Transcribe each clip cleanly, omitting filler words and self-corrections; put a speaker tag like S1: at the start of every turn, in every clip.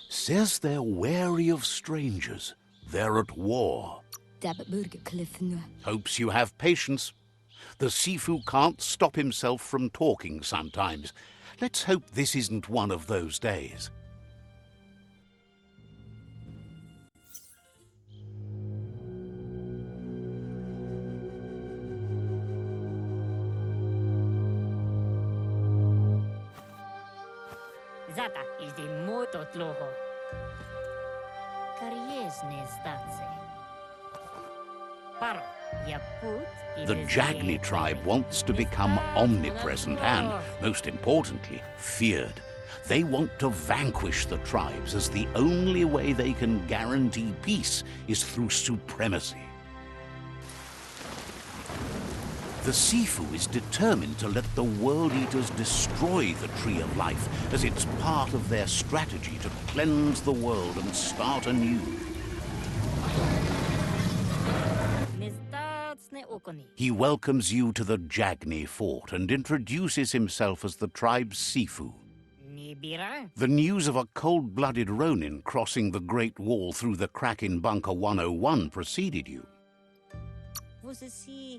S1: Says they're wary of strangers. They're at war. Hopes you have patience. The Sifu can't stop himself from talking sometimes. Let's hope this isn't one of those days.
S2: Zata is the moto tloho. Kariesne stace. Paro, ya put.
S1: The Jagni tribe wants to become omnipresent and, most importantly, feared. They want to vanquish the tribes, as the only way they can guarantee peace is through supremacy. The Sifu is determined to let the World Eaters destroy the Tree of Life, as it's part of their strategy to cleanse the world and start anew. He welcomes you to the Jagni fort and introduces himself as the tribe's Sifu. The news of a cold-blooded Ronin crossing the Great Wall through the crack in Bunker 101 preceded you.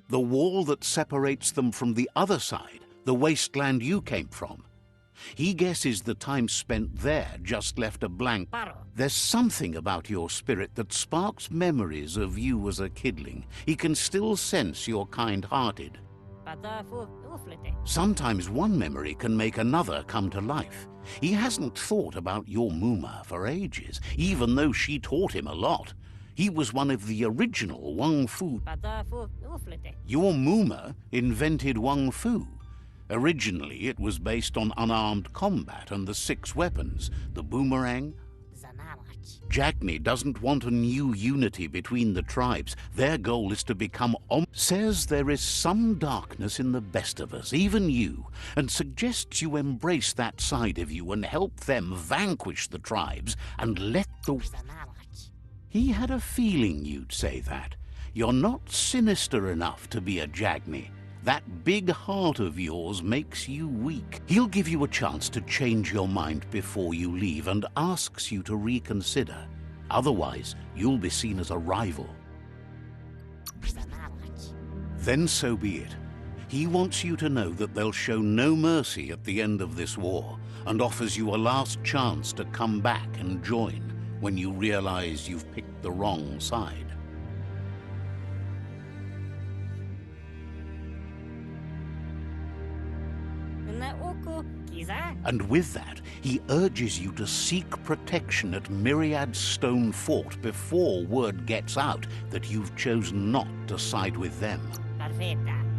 S1: The wall that separates them from the other side, the wasteland you came from. He guesses the time spent there just left a blank. There's something about your spirit that sparks memories of you as a kidling. He can still sense you're kind-hearted. Sometimes one memory can make another come to life. He hasn't thought about your Muma for ages, even though she taught him a lot. He was one of the original Wung Fu. Your Muma invented Wung Fu. Originally, it was based on unarmed combat and the 6 weapons, the boomerang. Jagni doesn't want a new unity between the tribes. Their goal is to become says there is some darkness in the best of us, even you, and suggests you embrace that side of you and help them vanquish the tribes and let the... He had a feeling you'd say that. You're not sinister enough to be a Jagni. That big heart of yours makes you weak. He'll give you a chance to change your mind before you leave and asks you to reconsider. Otherwise, you'll be seen as a rival. Then so be it. He wants you to know that they'll show no mercy at the end of this war and offers you a last chance to come back and join when you realize you've picked the wrong side. And with that, he urges you to seek protection at Myriad's Stone Fort before word gets out that you've chosen not to side with them.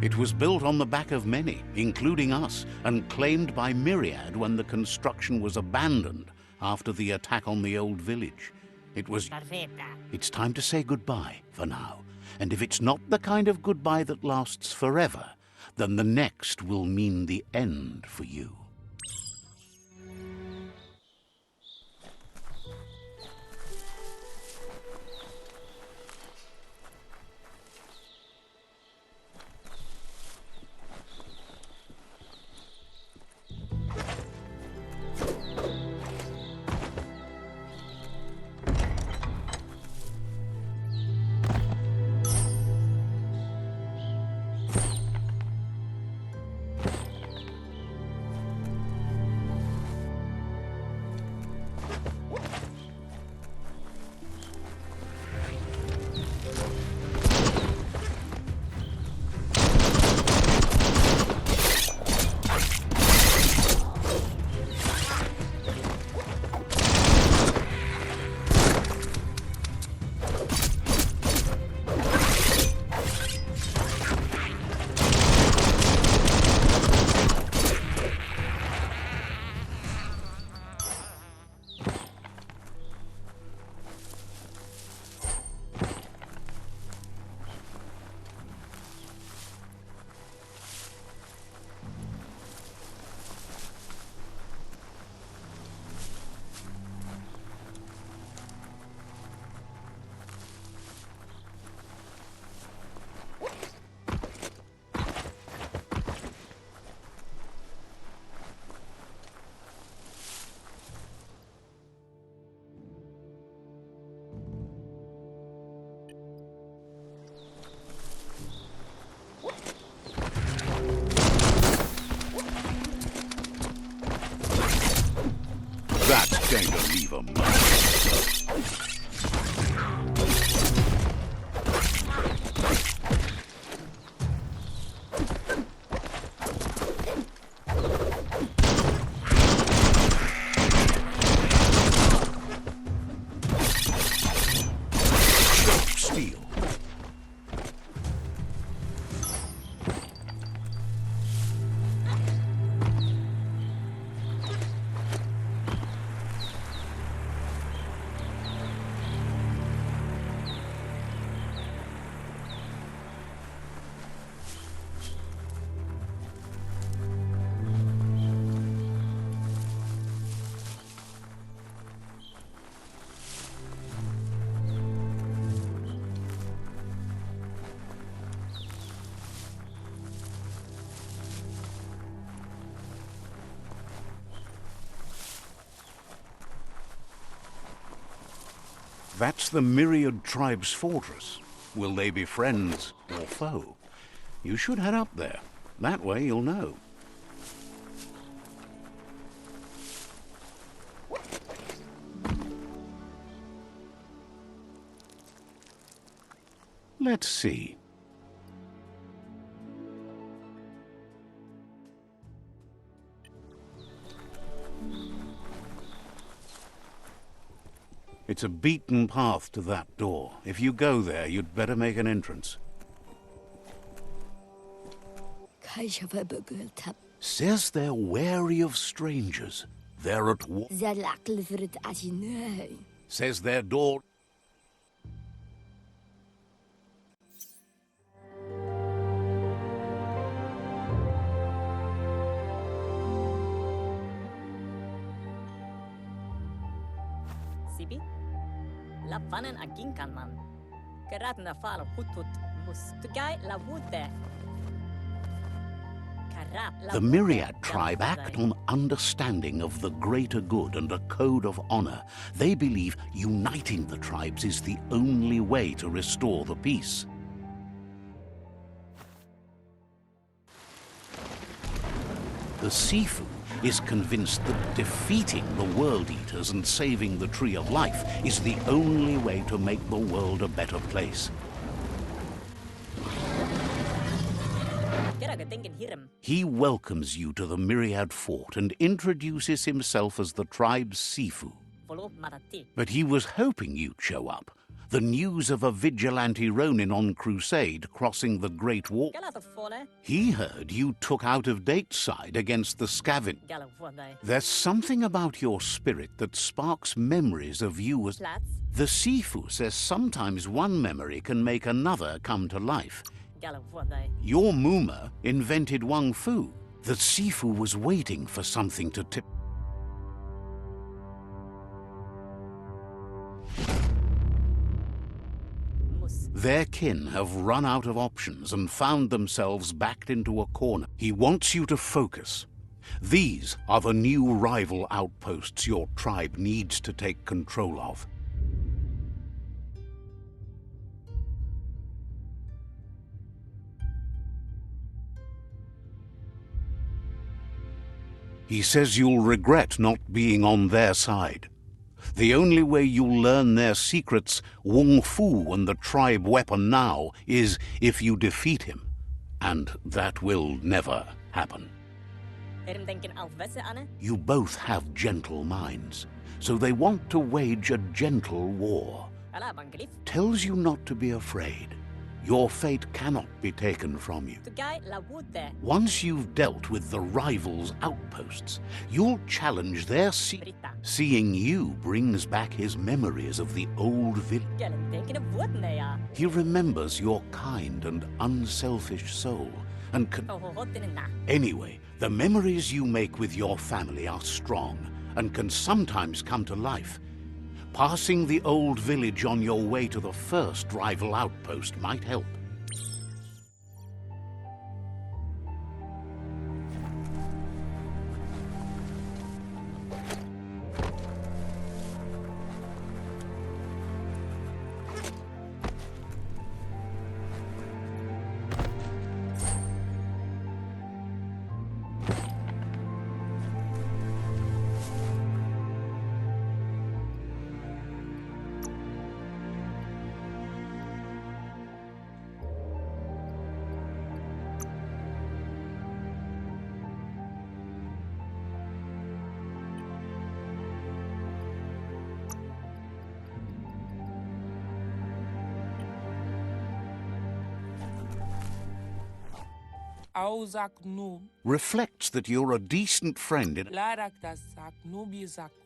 S1: It was built on the back of many, including us, and claimed by Myriad when the construction was abandoned after the attack on the old village. It's time to say goodbye for now, and if it's not the kind of goodbye that lasts forever, then the next will mean the end for you. them. Steel. That's the Myriad Tribe's fortress. Will they be friends or foe? You should head up there. That way you'll know. Let's see. It's a beaten path to that door. If you go there, you'd better make an entrance. Says they're wary of strangers. They're at war. Says their door...
S2: Sibi? La fanen agin kan man. Karat na fal hutut mus. Tugai la wute.
S1: The Myriad tribe act on understanding of the greater good and a code of honor. They believe uniting the tribes is the only way to restore the peace. The Sifu is convinced that defeating the World Eaters and saving the Tree of Life is the only way to make the world a better place. He welcomes you to the Myriad Fort and introduces himself as the tribe's Sifu. But he was hoping you'd show up. The news of a vigilante Ronin on crusade crossing the Great Wall. He heard you took out-of-date side against the Scavengers. There's something about your spirit that sparks memories of you as... The Sifu says sometimes one memory can make another come to life. Your Muma invented Wung Fu. The Sifu was waiting for something to tip. Their kin have run out of options and found themselves backed into a corner. He wants you to focus. These are the new rival outposts your tribe needs to take control of. He says you'll regret not being on their side. The only way you'll learn their secrets, Wung Fu and the tribe weapon now, is if you defeat him. And that will never happen. You both have gentle minds, so they want to wage a gentle war. Tells you not to be afraid. Your fate cannot be taken from you. Once you've dealt with the rivals' outposts, you'll challenge their Seeing you brings back his memories of the old village. He remembers your kind and unselfish soul, and Anyway, the memories you make with your family are strong, and can sometimes come to life. Passing the old village on your way to the first rival outpost might help.
S3: Auzak noob,
S1: reflects that you're a decent friend in...
S3: larak da sak noobi zaku.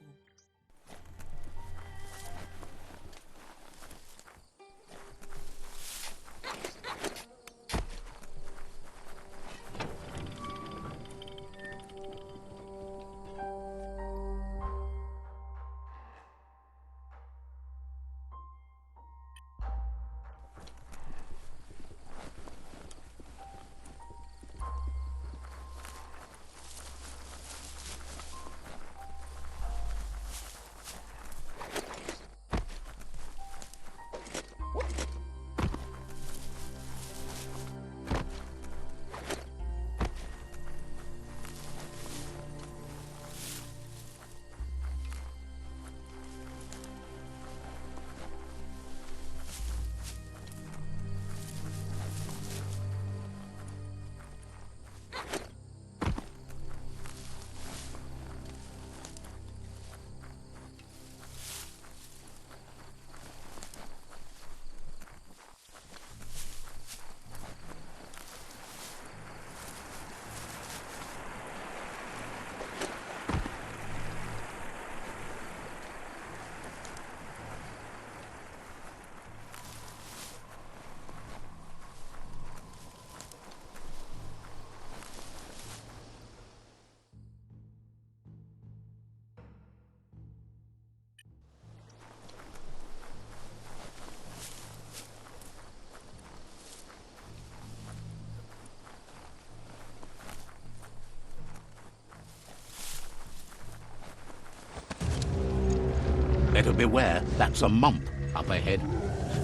S1: Better beware, that's a mump up ahead.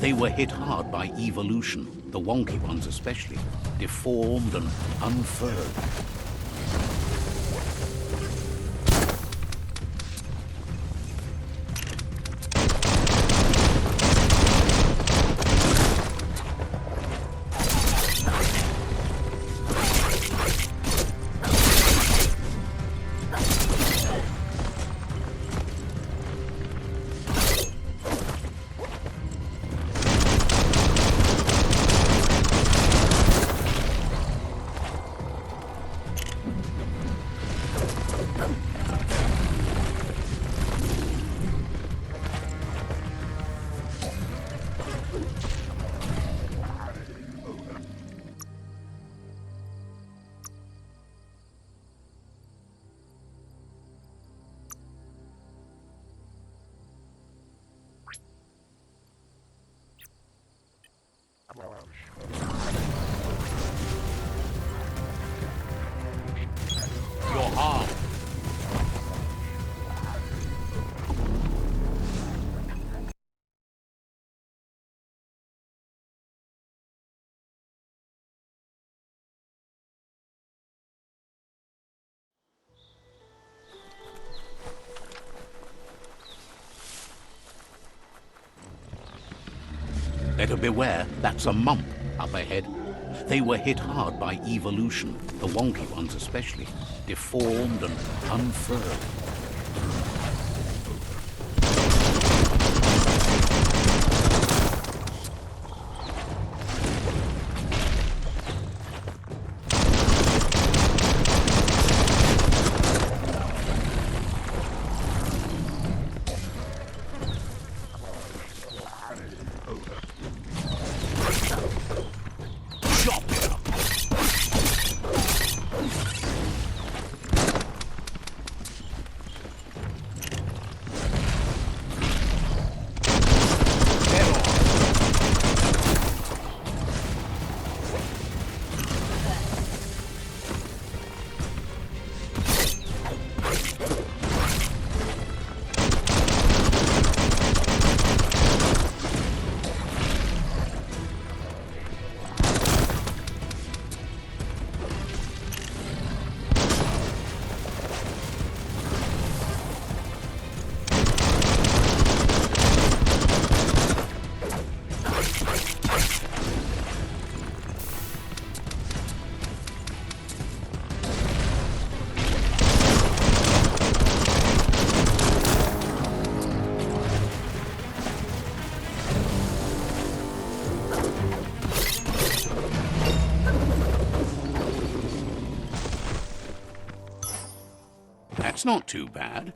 S1: They were hit hard by evolution, the wonky ones especially, deformed and unfurled. You're harmed. Better beware, that's a mump up ahead. They were hit hard by evolution, the wonky ones especially, deformed and unfurled. That's not too bad.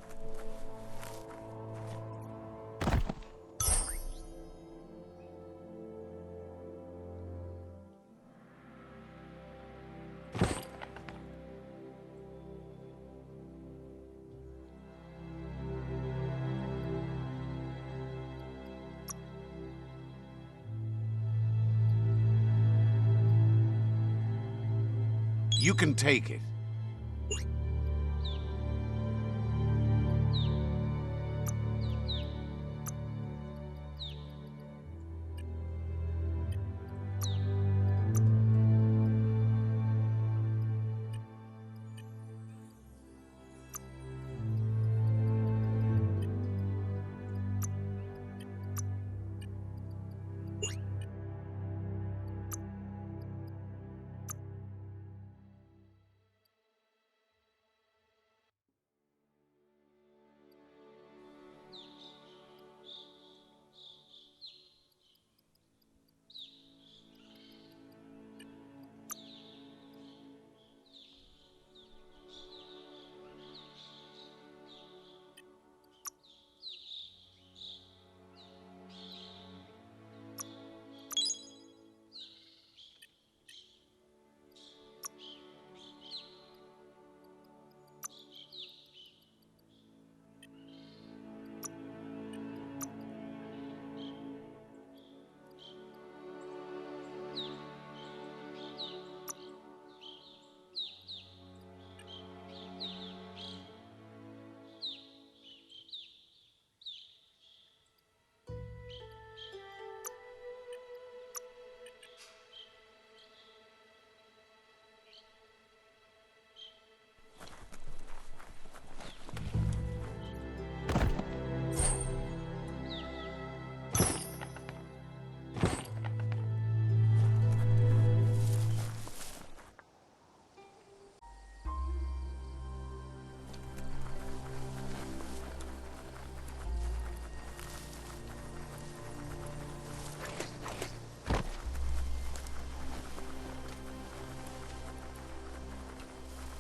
S1: You can take it.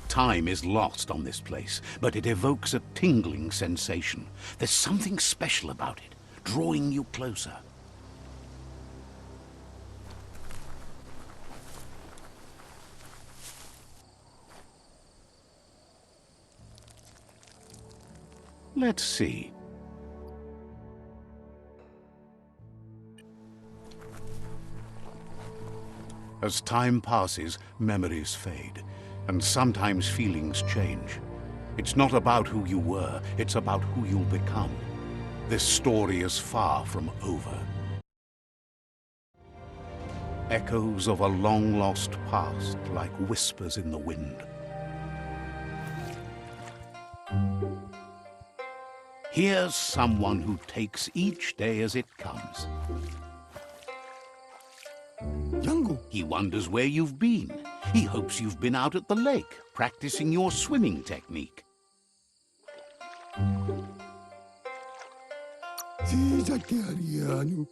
S1: Time is lost on this place, but it evokes a tingling sensation. There's something special about it, drawing you closer. Let's see. As time passes, memories fade, and sometimes feelings change. It's not about who you were, it's about who you'll become. This story is far from over. Echoes of a long-lost past, like whispers in the wind. Here's someone who takes each day as it comes.
S4: Yango.
S1: He wonders where you've been. He hopes you've been out at the lake, practicing your swimming technique.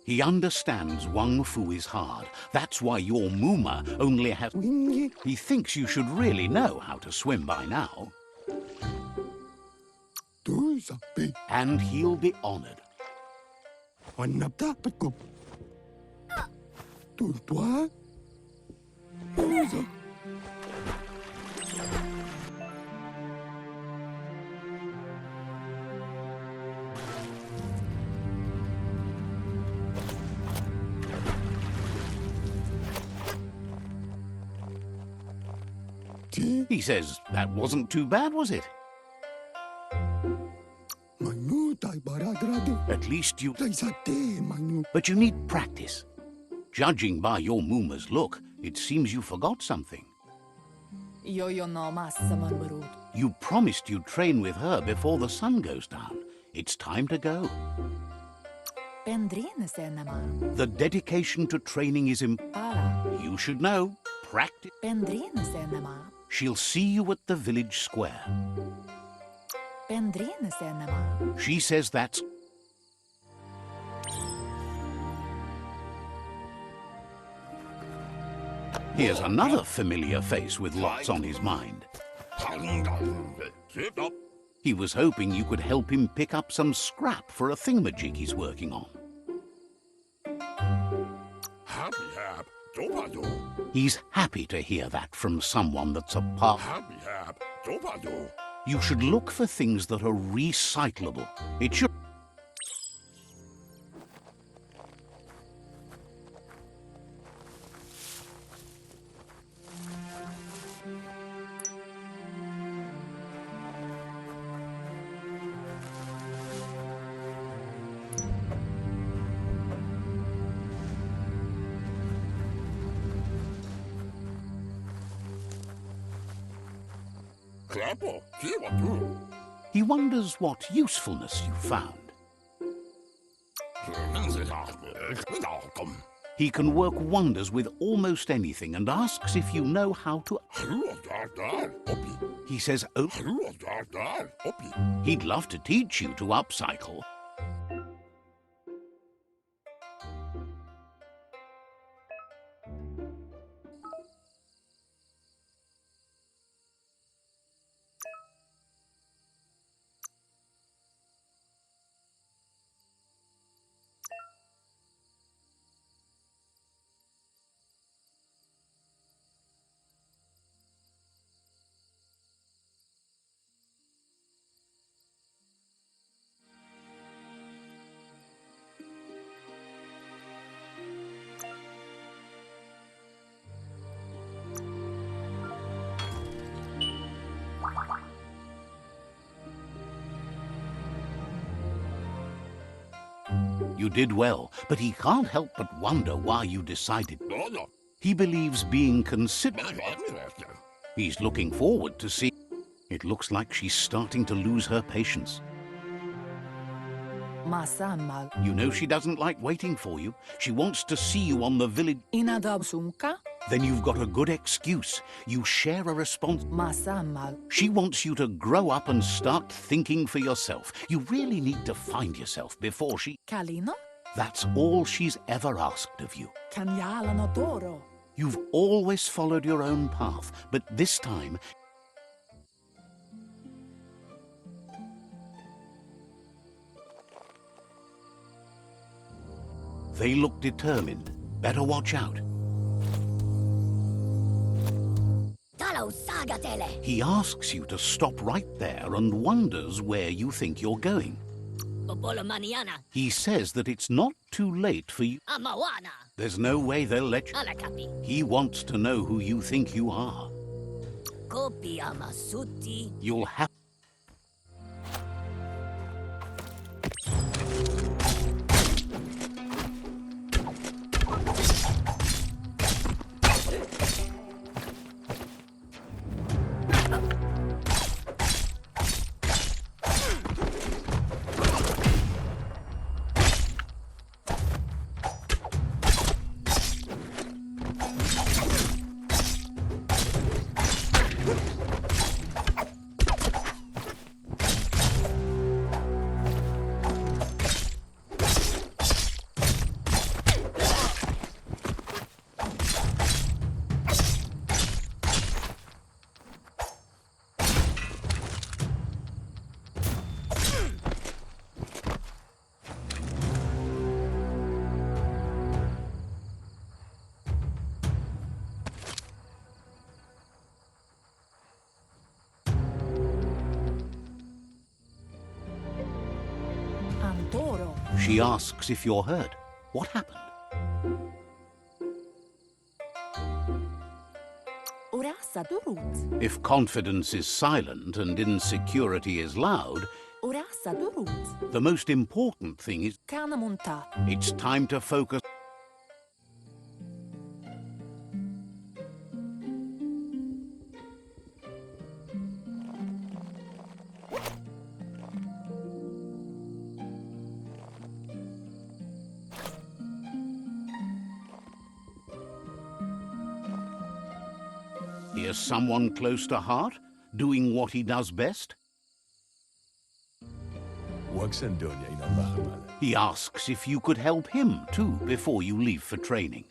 S1: He understands Wung Fu is hard. That's why your Muma only has... He thinks you should really know how to swim by now. And he'll be honored. He says that wasn't too bad, was it? At least you... But you need practice. Judging by your Muma's look, it seems you forgot something. You promised you'd train with her before the sun goes down. It's time to go. The dedication to training is You should know. Practice. She'll see you at the village square. She says that's... Here's another familiar face with lots on his mind. He was hoping you could help him pick up some scrap for a thingamajig he's working on.
S4: Happy hap, do.
S1: He's happy to hear that from someone that's a part.
S4: Happy hap, do.
S1: You should look for things that are recyclable. It should.
S4: Clapper, kiwa too.
S1: He wonders what usefulness you found. He can work wonders with almost anything and asks if you know how to. He says, oh, he'd love to teach you to upcycle. You did well, but he can't help but wonder why you decided. He believes being considerate. He's looking forward to see. It looks like she's starting to lose her patience.
S5: Masama.
S1: You know she doesn't like waiting for you. She wants to see you on the village.
S5: Inadabsunka.
S1: Then you've got a good excuse. You share a response.
S5: Masama.
S1: She wants you to grow up and start thinking for yourself. You really need to find yourself before she...
S5: Kalino?
S1: That's all she's ever asked of you.
S5: Kanyalano toro.
S1: You've always followed your own path, but this time... They look determined. Better watch out. He asks you to stop right there and wonders where you think you're going. He says that it's not too late for you. There's no way they'll let you. He wants to know who you think you are. You'll have... She asks if you're hurt. What happened? If confidence is silent and insecurity is loud, the most important thing is it's time to focus. Here's someone close to heart, doing what he does best. He asks if you could help him too before you leave for training.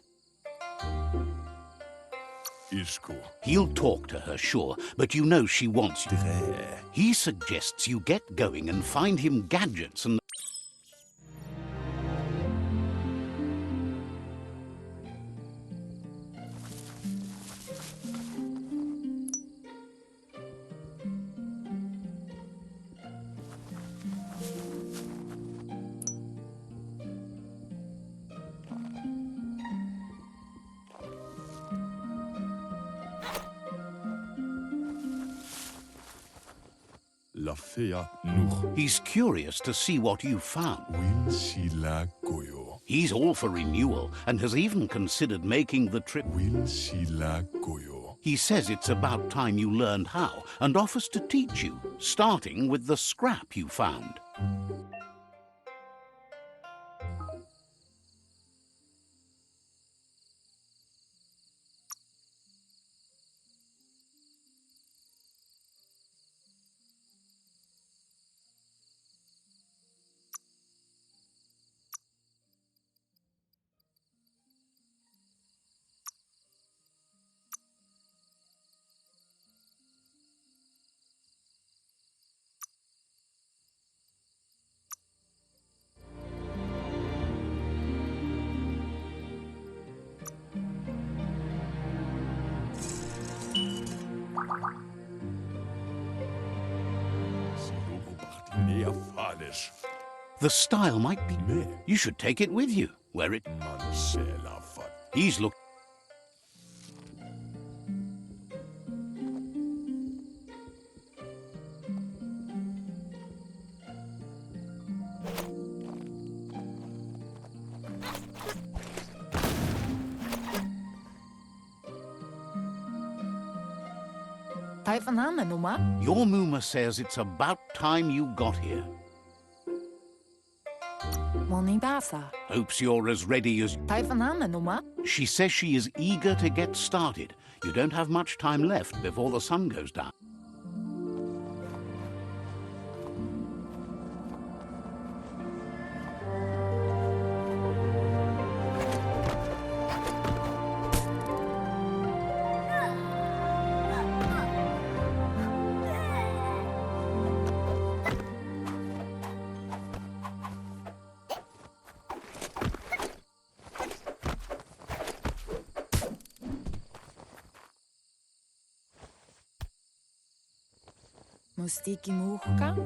S4: Isku.
S1: He'll talk to her, sure, but you know she wants you. He suggests you get going and find him gadgets and...
S4: La fea nuch.
S1: He's curious to see what you found.
S4: Win sila goyo.
S1: He's all for renewal and has even considered making the trip.
S4: Win sila goyo.
S1: He says it's about time you learned how and offers to teach you, starting with the scrap you found. The style might be... You should take it with you, where it... He's look... Your Muma says it's about time you got here. Hopes you're as ready as... She says she is eager to get started. You don't have much time left before the sun goes down.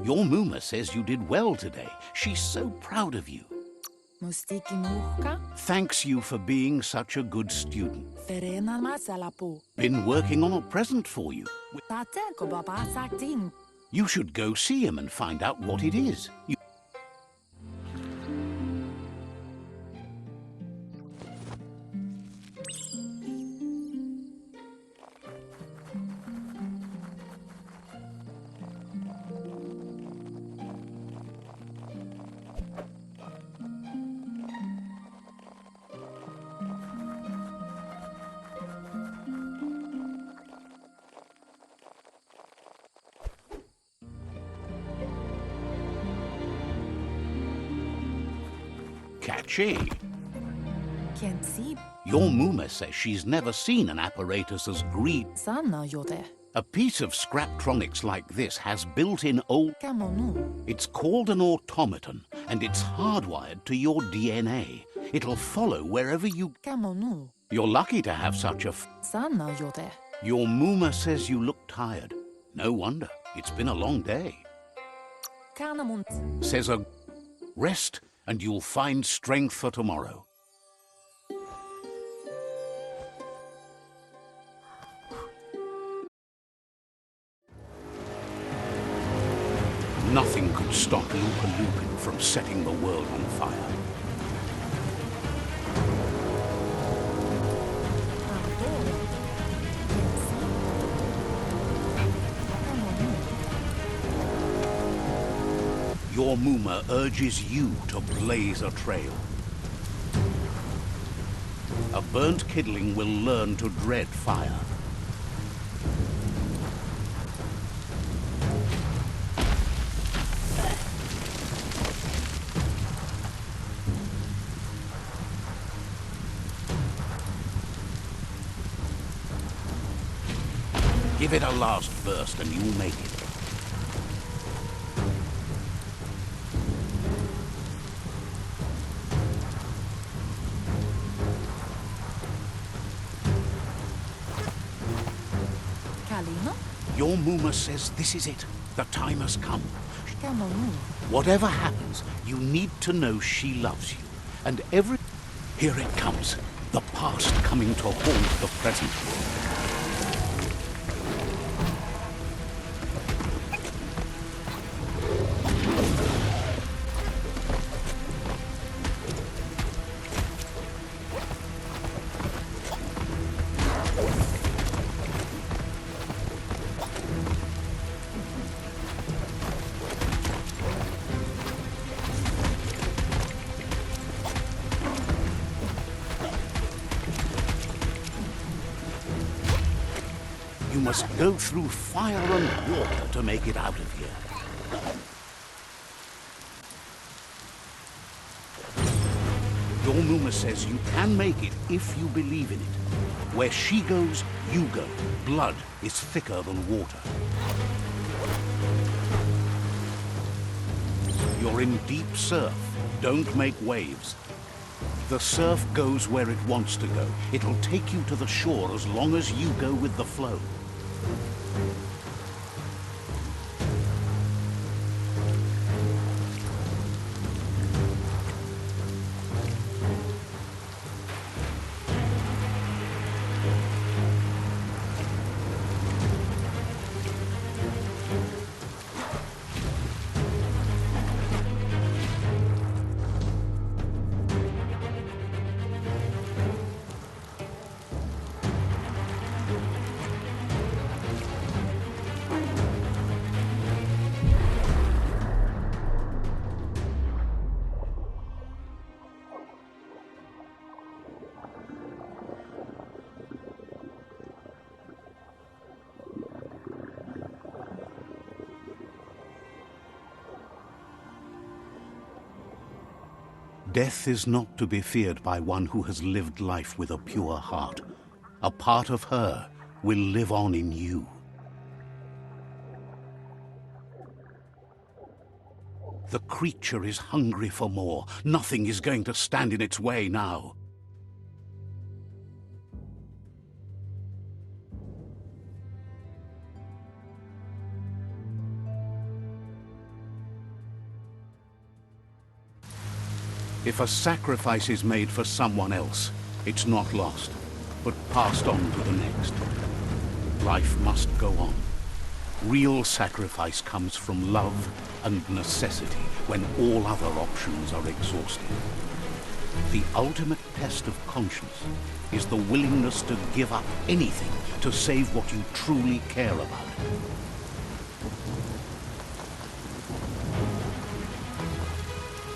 S1: Your Muma says you did well today. She's so proud of you. Thanks you for being such a good student. Been working on a present for you. You should go see him and find out what it is. Catchy. Your Muma says she's never seen an apparatus as green. A piece of scraptronics like this has built-in old... It's called an automaton, and it's hardwired to your DNA. It'll follow wherever you... You're lucky to have such a... Your Muma says you look tired. No wonder. It's been a long day. Says a... Rest, and you'll find strength for tomorrow. Nothing could stop Lupa from setting the world on fire. Your Muma urges you to blaze a trail. A burnt kidling will learn to dread fire. Give it a last burst and you'll make it.
S5: Kalino?
S1: Your Muma says this is it. The time has come.
S5: Kamonu.
S1: Whatever happens, you need to know she loves you. And every... Here it comes. The past coming to haunt the present. You must go through fire and water to make it out of here. Your Muma says you can make it if you believe in it. Where she goes, you go. Blood is thicker than water. You're in deep surf. Don't make waves. The surf goes where it wants to go. It'll take you to the shore as long as you go with the flow. Death is not to be feared by one who has lived life with a pure heart. A part of her will live on in you. The creature is hungry for more. Nothing is going to stand in its way now. If a sacrifice is made for someone else, it's not lost, but passed on to the next. Life must go on. Real sacrifice comes from love and necessity when all other options are exhausted. The ultimate test of conscience is the willingness to give up anything to save what you truly care about.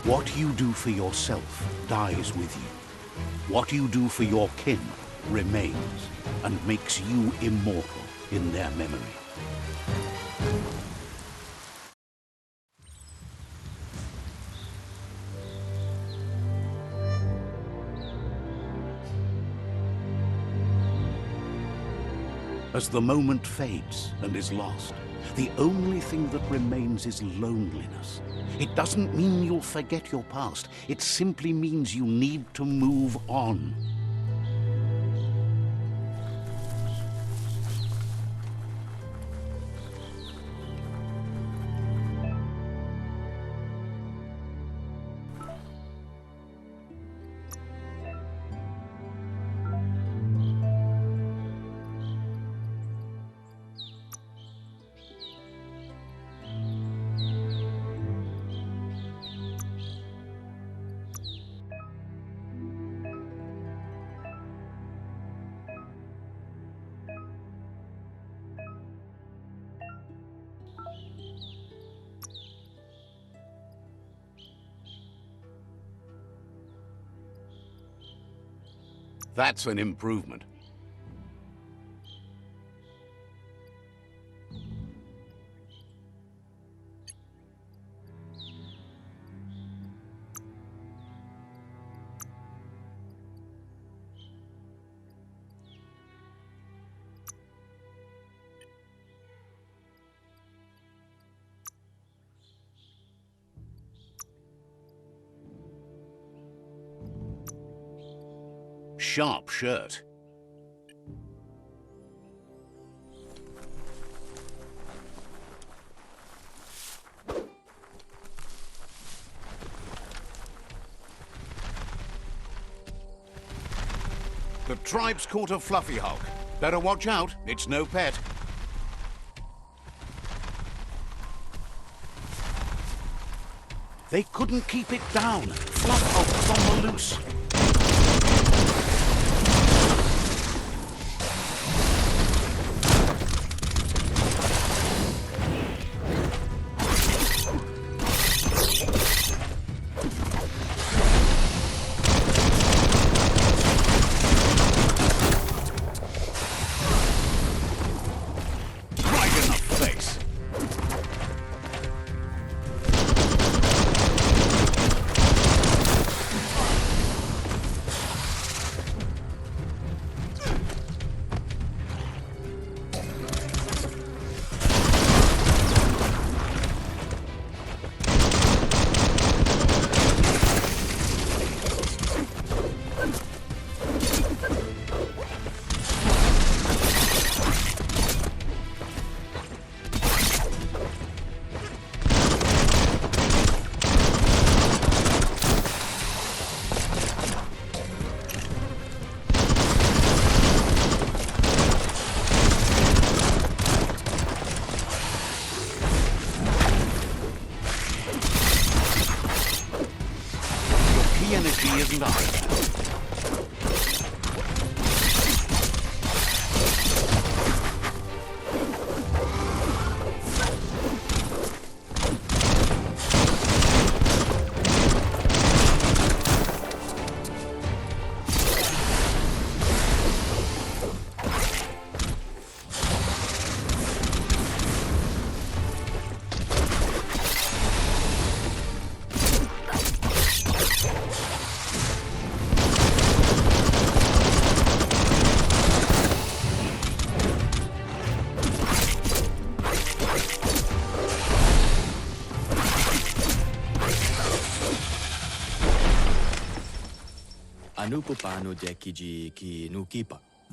S1: What you do for yourself dies with you. What you do for your kin remains and makes you immortal in their memory. As the moment fades and is lost, the only thing that remains is loneliness. It doesn't mean you'll forget your past. It simply means you need to move on. That's an improvement. sharp shirt. The tribe's caught a fluffy hulk. Better watch out, it's no pet. They couldn't keep it down. Fluff hulk was on the loose. Energy isn't ours.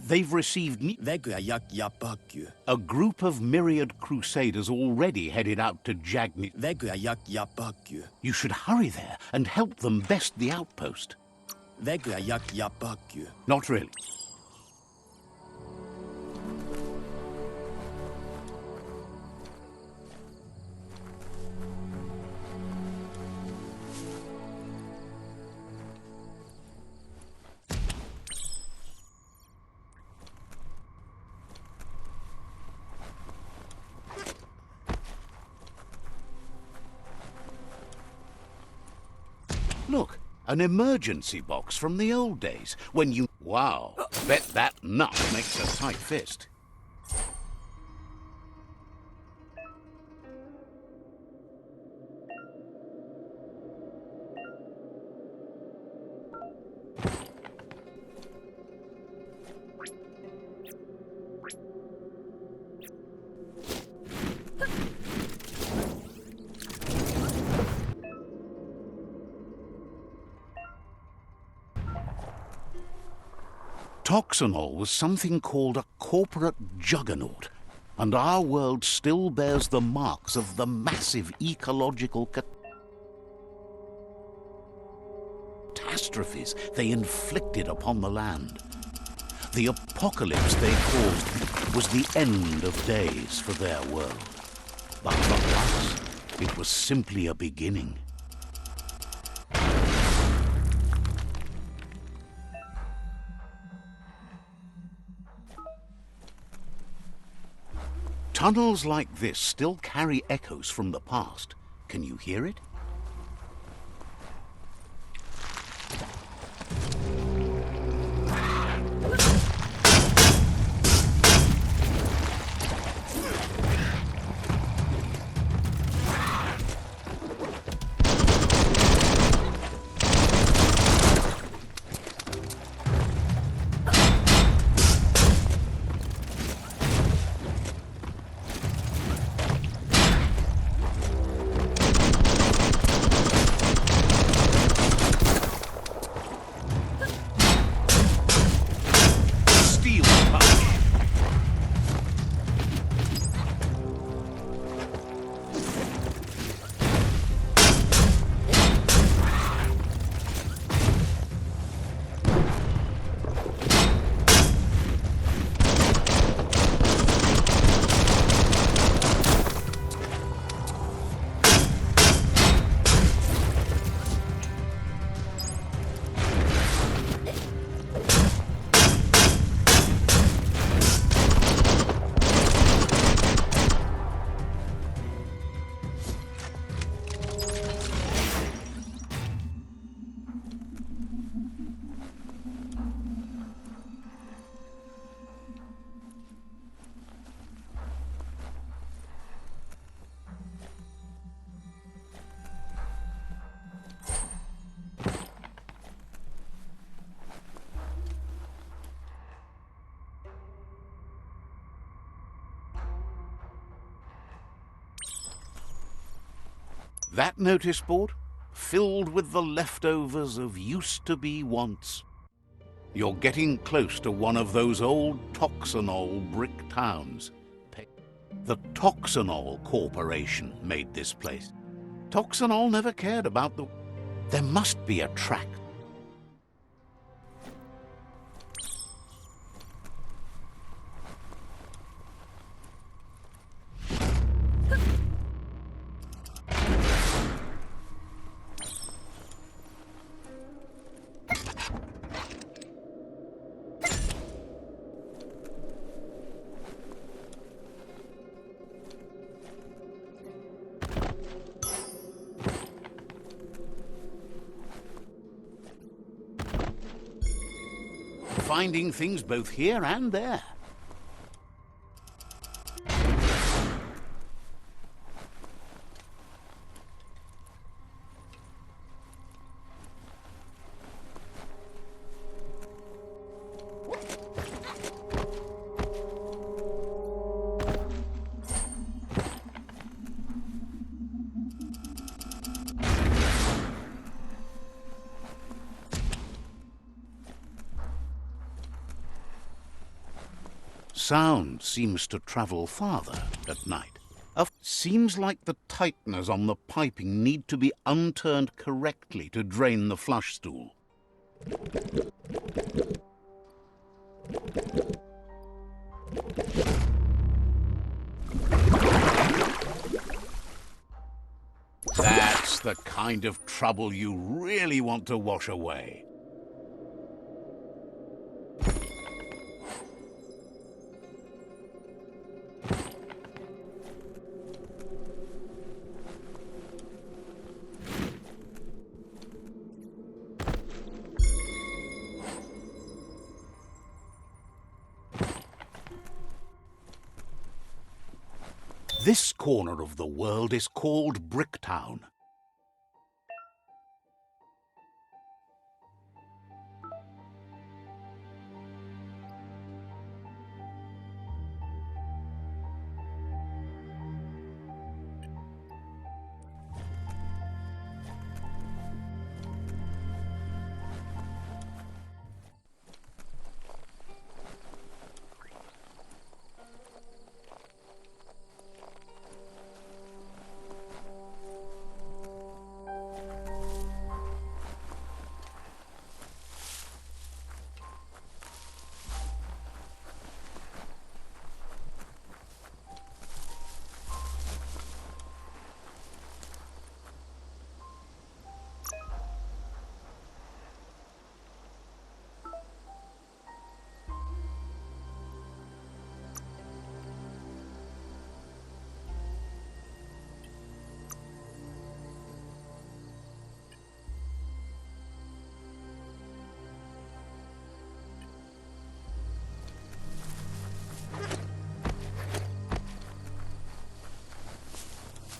S1: They've received a group of myriad crusaders already headed out to Jagni. You should hurry there and help them best the outpost. Not really. Look, an emergency box from the old days, when you... Wow, bet that nut makes a tight fist. Toxanol was something called a corporate juggernaut, and our world still bears the marks of the massive ecological catastrophes they inflicted upon the land. The apocalypse they caused was the end of days for their world. But for us, it was simply a beginning. Tunnels like this still carry echoes from the past. Can you hear it? That notice board, filled with the leftovers of used-to-be wants. You're getting close to one of those old Toxanol brick towns. The Toxanol Corporation made this place. Toxanol never cared about the... There must be a track. Finding things both here and there. Sound seems to travel farther at night. Seems like the tighteners on the piping need to be unturned correctly to drain the flush stool. That's the kind of trouble you really want to wash away. This corner of the world is called Bricktown.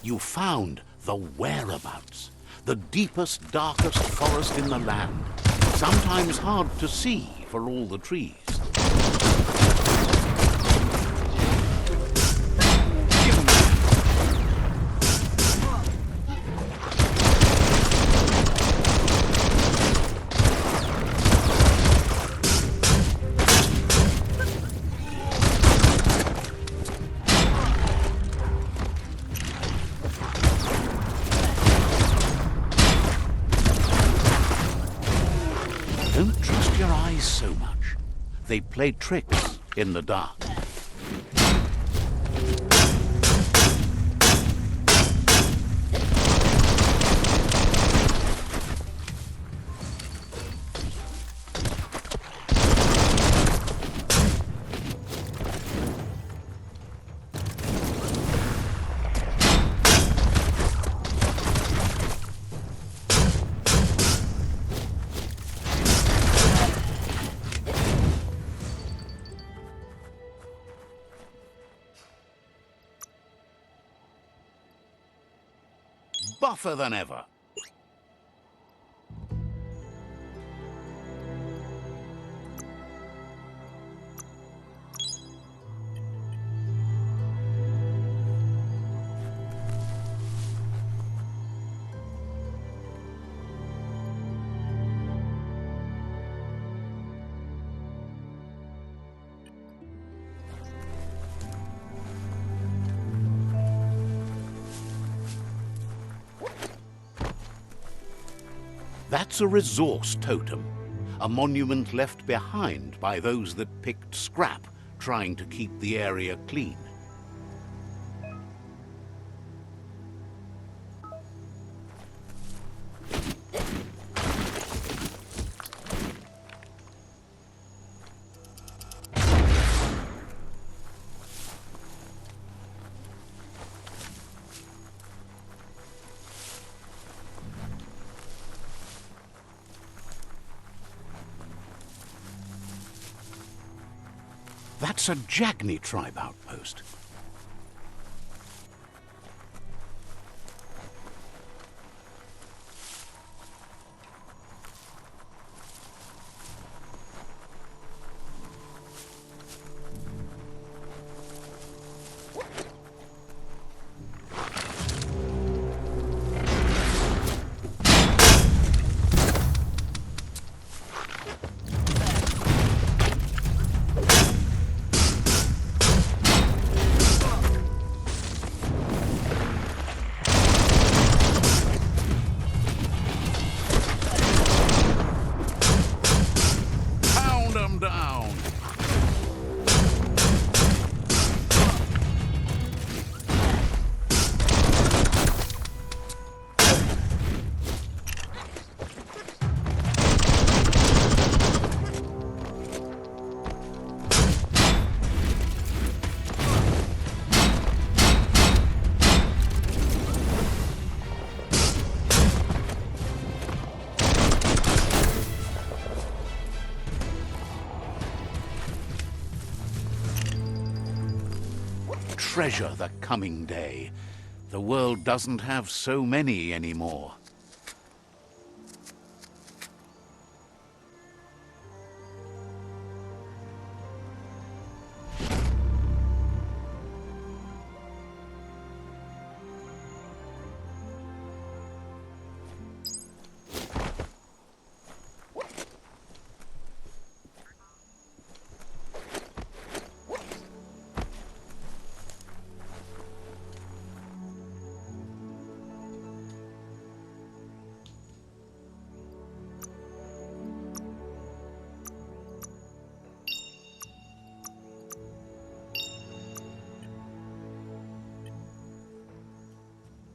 S1: You found the whereabouts, the deepest, darkest forest in the land, sometimes hard to see for all the trees. Don't trust your eyes so much. They play tricks in the dark. Buffer than ever. That's a resource totem, a monument left behind by those that picked scrap, trying to keep the area clean. That's a Jagni tribe outpost. Down. Treasure the coming day. The world doesn't have so many anymore.